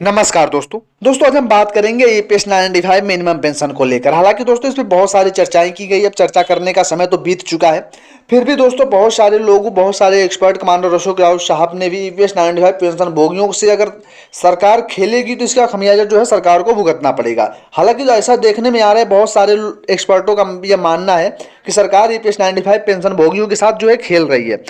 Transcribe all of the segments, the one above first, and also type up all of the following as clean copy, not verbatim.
नमस्कार दोस्तों आज हम बात करेंगे ईपीएस 95 मिनिमम पेंशन को लेकर। हालांकि दोस्तों इस पे बहुत सारी चर्चाएं की गई। अब चर्चा करने का समय तो बीत चुका है, फिर भी दोस्तों बहुत सारे एक्सपर्ट कमांडर अशोक राव साहब ने भी ईपीएस 95 पेंशन भोगियों से अगर सरकार खेलेगी तो इसका खमियाजा जो है सरकार को भुगतना पड़ेगा। हालांकि जो ऐसा देखने में आ रहा है, बहुत सारे एक्सपर्टों का यह मानना है कि सरकार ईपीएस 95 पेंशन भोगियों के साथ जो है खेल रही है।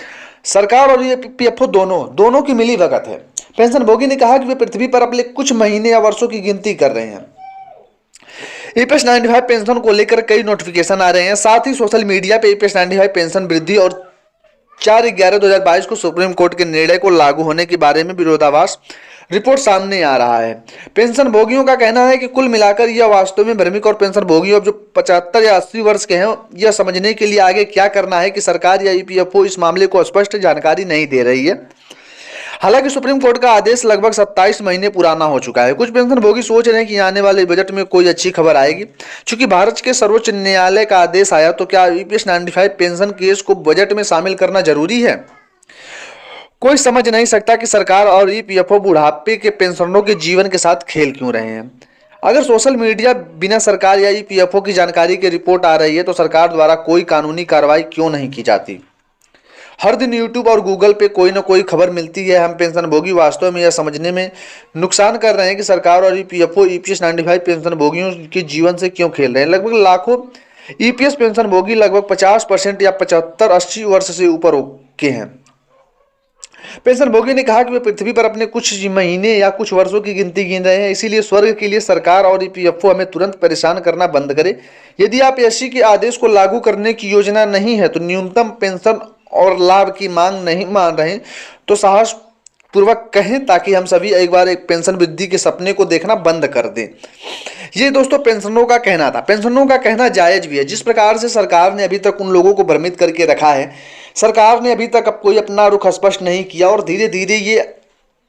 सरकार और ये पीएफओ दोनों की मिली भगत है। पेंशन भोगी ने कहा कि वे पृथ्वी पर अपने कुछ महीने या वर्षों की गिनती कर रहे हैं। ईपीएस 95 पेंशन को लेकर कई नोटिफिकेशन आ रहे हैं। साथ ही सोशल मीडिया पे ईपीएस 95 पेंशन वृद्धि और 4/11/2022 को सुप्रीम कोर्ट के निर्णय को लागू होने के बारे में विरोधाभास रिपोर्ट सामने आ रहा है। पेंशन भोगियों का कहना है कि कुल मिलाकर यह वास्तव में भ्रमिक और पेंशन भोगियों जो 75 या 80 वर्ष के हैं यह समझने के लिए आगे क्या करना है कि सरकार या ईपीएफओ इस मामले को स्पष्ट जानकारी नहीं दे रही है। हालांकि सुप्रीम कोर्ट का आदेश लगभग 27 महीने पुराना हो चुका है। कुछ पेंशन भोगी सोच रहे हैं कि आने वाले बजट में कोई अच्छी खबर आएगी। चूंकि भारत के सर्वोच्च न्यायालय का आदेश आया तो क्या ईपीएस 95 पेंशन केस को बजट में शामिल करना जरूरी है? कोई समझ नहीं सकता कि सरकार और ईपीएफओ बुढ़ापे के पेंशनरों के जीवन के साथ खेल क्यों रहे हैं। अगर सोशल मीडिया बिना सरकार या ईपीएफओ की जानकारी की रिपोर्ट आ रही है तो सरकार द्वारा कोई कानूनी कार्रवाई क्यों नहीं की जाती? हर दिन यूट्यूब और गूगल पे कोई ना कोई खबर मिलती है। हम पेंशन भोगी वास्तव में यह समझने में नुकसान कर रहे हैं कि सरकार और ईपीएफओ ईपीएस 95 पेंशन भोगियों के जीवन से क्यों खेल रहे हैं। लगभग लाखों ईपीएस पेंशन भोगी लगभग 50% या 75-80 वर्ष से ऊपर के हैं। पेंशन भोगी ने कहा कि वे पृथ्वी पर अपने कुछ महीने या कुछ वर्षों की गिनती गिन रहे हैं। इसीलिए स्वर्ग के लिए सरकार और ईपीएफओ हमें तुरंत परेशान करना बंद करे। यदि आप एससी के आदेश को लागू करने की योजना नहीं है तो न्यूनतम पेंशन और लाभ की मांग नहीं मान रहे तो साहस पूर्वक कहें ताकि हम सभी एक बार एक पेंशन वृद्धि के सपने को देखना बंद कर दें। ये दोस्तों पेंशनरों का कहना था। पेंशनरों का कहना जायज भी है। जिस प्रकार से सरकार ने अभी तक उन लोगों को भ्रमित करके रखा है, सरकार ने अभी तक अब कोई अपना रुख स्पष्ट नहीं किया और धीरे धीरे ये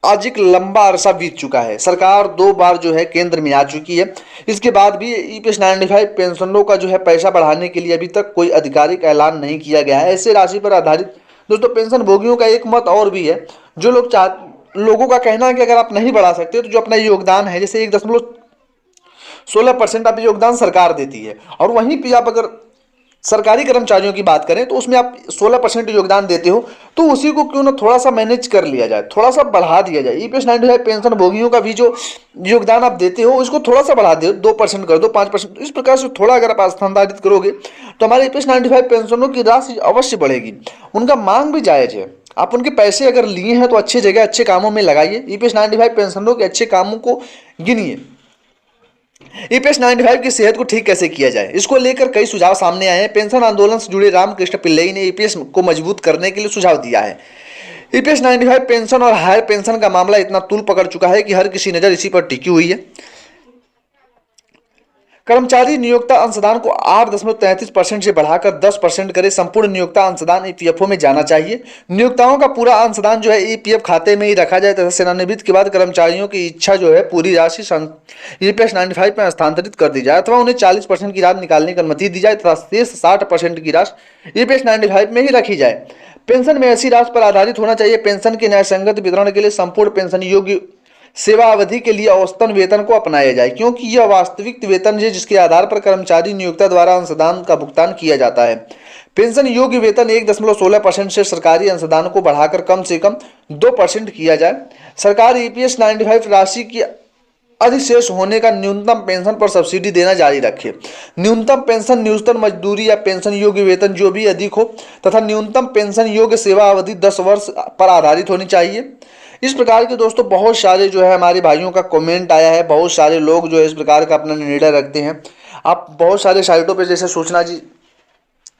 आज एक लंबा अरसा बीत चुका है। सरकार 2 बार जो है केंद्र में आ चुकी है। इसके बाद भी ईपीएस 95 पेंशनरों का जो है पैसा बढ़ाने के लिए अभी तक कोई आधिकारिक ऐलान नहीं किया गया है। ऐसे राशि पर आधारित दोस्तों पेंशन भोगियों का एक मत और भी है। जो लोगों का कहना है कि अगर आप नहीं बढ़ा सकते तो जो अपना योगदान है, जैसे 1.16% आप योगदान सरकार देती है और वहीं पे आप अगर सरकारी कर्मचारियों की बात करें तो उसमें आप 16% योगदान देते हो, तो उसी को क्यों ना थोड़ा सा मैनेज कर लिया जाए, थोड़ा सा बढ़ा दिया जाए। ईपीएस 95 पेंशन भोगियों का भी जो योगदान आप देते हो उसको थोड़ा सा बढ़ा दो, 2% कर दो, 5%। इस प्रकार से थोड़ा अगर आप स्थानांतरित करोगे तो हमारे ईपीएस 95 पेंशनों की राशि अवश्य बढ़ेगी। उनका मांग भी जायज है। आप उनके पैसे अगर लिए हैं तो अच्छी जगह अच्छे कामों में लगाइए। ईपीएस 95 पेंशनरों के अच्छे कामों को गिनिए। ईपीएस 95 की सेहत को ठीक कैसे किया जाए, इसको लेकर कई सुझाव सामने आए हैं। पेंशन आंदोलन से जुड़े रामकृष्ण पिल्लई ने ईपीएस को मजबूत करने के लिए सुझाव दिया है। ईपीएस 95 पेंशन और हायर पेंशन का मामला इतना तूल पकड़ चुका है कि हर किसी नजर इसी पर टिकी हुई है। कर्मचारी नियोक्ता अंशदान को 8.33% से बढ़ाकर 10% करे। संपूर्ण नियोक्ता अंशदान ईपीएफओ में जाना चाहिए। नियोक्ताओं का पूरा अंशदान जो है ईपीएफ खाते में ही रखा जाए तथा सेवानिवृत्ति के बाद कर्मचारियों की इच्छा जो है पूरी राशि ईपीएस 95 में हस्तांतरित कर दी जाए अथवा उन्हें 40% की राशि निकालने की अनुमति दी जाए तथा शेष 60% की राशि ईपीएस 95 में ही रखी जाए। पेंशन में ऐसी राशि पर आधारित होना चाहिए। पेंशन के न्यायसंगत वितरण के लिए संपूर्ण पेंशन योग्य सेवा अवधि के लिए औसतन वेतन को अपनाया जाए, क्योंकि यह वास्तविक वेतन है जिसके आधार पर कर्मचारी नियोक्ता द्वारा अंशदान का भुगतान किया जाता है। पेंशन योग्य वेतन 1.16% से सरकारी अंशदान को बढ़ाकर कम से कम 2% किया जाए। सरकार ईपीएस 95 राशि की अधिशेष होने का न्यूनतम पेंशन पर सब्सिडी देना जारी रखे। न्यूनतम पेंशन न्यूनतम मजदूरी या पेंशन योग्य वेतन जो भी अधिक हो तथा न्यूनतम पेंशन योग्य सेवा अवधि 10 वर्ष पर आधारित होनी चाहिए। इस प्रकार के दोस्तों बहुत सारे जो है हमारे भाइयों का कमेंट आया है। बहुत सारे लोग जो है इस प्रकार का अपना निर्णय रखते हैं। आप बहुत सारे साइटों पे जैसे सूचना जी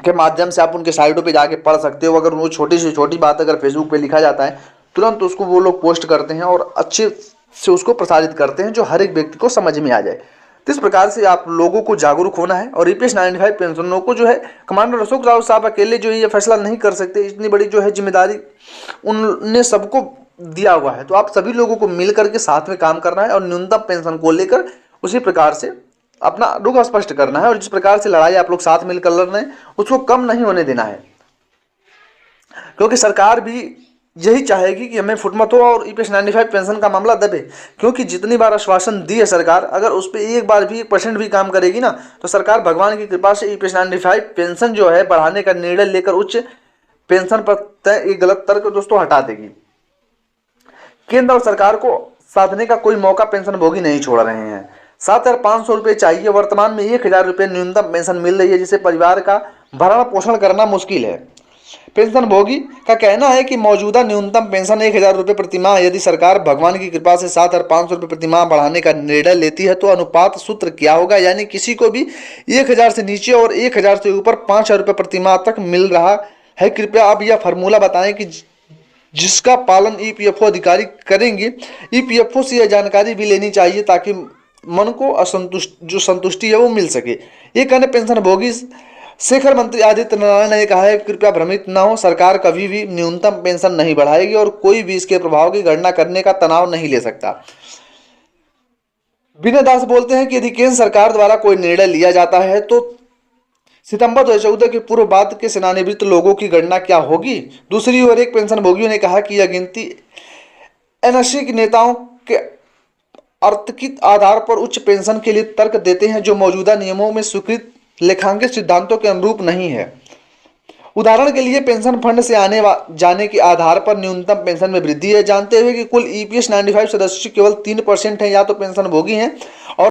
के माध्यम से आप उनके साइटों पे जाके पढ़ सकते हो। अगर वो छोटी से छोटी बात अगर फेसबुक पे लिखा जाता है तुरंत उसको वो लोग पोस्ट करते हैं और अच्छे से उसको प्रसारित करते हैं जो हर एक व्यक्ति को समझ में आ जाए। तो इस प्रकार से आप लोगों को जागरूक होना है और ईपीएस 95 पेंशनरों को जो है कमांडर अशोक राव साहब अकेले जो ये फैसला नहीं कर सकते। इतनी बड़ी जो है जिम्मेदारी उनने सबको दिया हुआ है, तो आप सभी लोगों को मिल करके साथ में काम करना है और न्यूनतम पेंशन को लेकर उसी प्रकार से अपना रुख स्पष्ट करना है और जिस प्रकार से लड़ाई आप लोग साथ मिलकर लड़ रहे हैं उसको कम नहीं होने देना है, क्योंकि सरकार भी यही चाहेगी कि हमें फुटमत हो और ईपीएस 95 पेंशन का मामला दबे, क्योंकि जितनी बार आश्वासन दी है सरकार, अगर उस पर एक बार भी 1% भी काम करेगी ना, तो सरकार भगवान की कृपा से ईपीएस 95 पेंशन जो है बढ़ाने का निर्णय लेकर उच्च पेंशन पर तय एक गलत तर्क दोस्तों हटा देगी। केंद्र और सरकार को साधने का कोई मौका पेंशन भोगी नहीं छोड़ रहे हैं। 7,500 रुपये चाहिए, वर्तमान में 1,000 रुपये न्यूनतम पेंशन मिल रही है, जिसे परिवार का भरण पोषण करना मुश्किल है। पेंशन भोगी का कहना है कि मौजूदा न्यूनतम पेंशन 1,000 रुपये प्रतिमाह, यदि सरकार भगवान की कृपा से 7,500 रुपये प्रतिमाह बढ़ाने का निर्णय लेती है तो अनुपात सूत्र क्या होगा, यानी किसी को भी 1,000 से नीचे और 1,000 से ऊपर 5,000 रुपये प्रतिमाह तक मिल रहा है। कृपया आप यह फॉर्मूला बताएं कि जिसका पालन ईपीएफओ अधिकारी करेंगे। ईपीएफओ से यह जानकारी भी लेनी चाहिए ताकि मन को संतुष्टि है वो मिल सके। ये कहने पेंशन भोगी शेखर मंत्री आदित्य नारायण ने कहा है, कृपया भ्रमित न हो, सरकार कभी भी न्यूनतम पेंशन नहीं बढ़ाएगी और कोई भी इसके प्रभाव की गणना करने का तनाव नहीं ले सकता। विनय दास बोलते हैं कि यदि केंद्र सरकार द्वारा कोई निर्णय लिया जाता है तो सितंबर 2014 के पूर्व बाद के सेवानिवृत्त लोगों की गणना क्या होगी। दूसरी ओर एक पेंशन भोगियों ने कहा कि यह गिनती एनएससी के नेताओं के अर्थ आधार पर उच्च पेंशन के लिए तर्क देते हैं, जो मौजूदा नियमों में स्वीकृत लेखांकन सिद्धांतों के अनुरूप नहीं है। उदाहरण के लिए पेंशन फंड से आने जाने के आधार पर न्यूनतम पेंशन में वृद्धि है। जानते हुए कि कुल ईपीएस 95 सदस्य केवल 3% हैं या तो पेंशन भोगी हैं और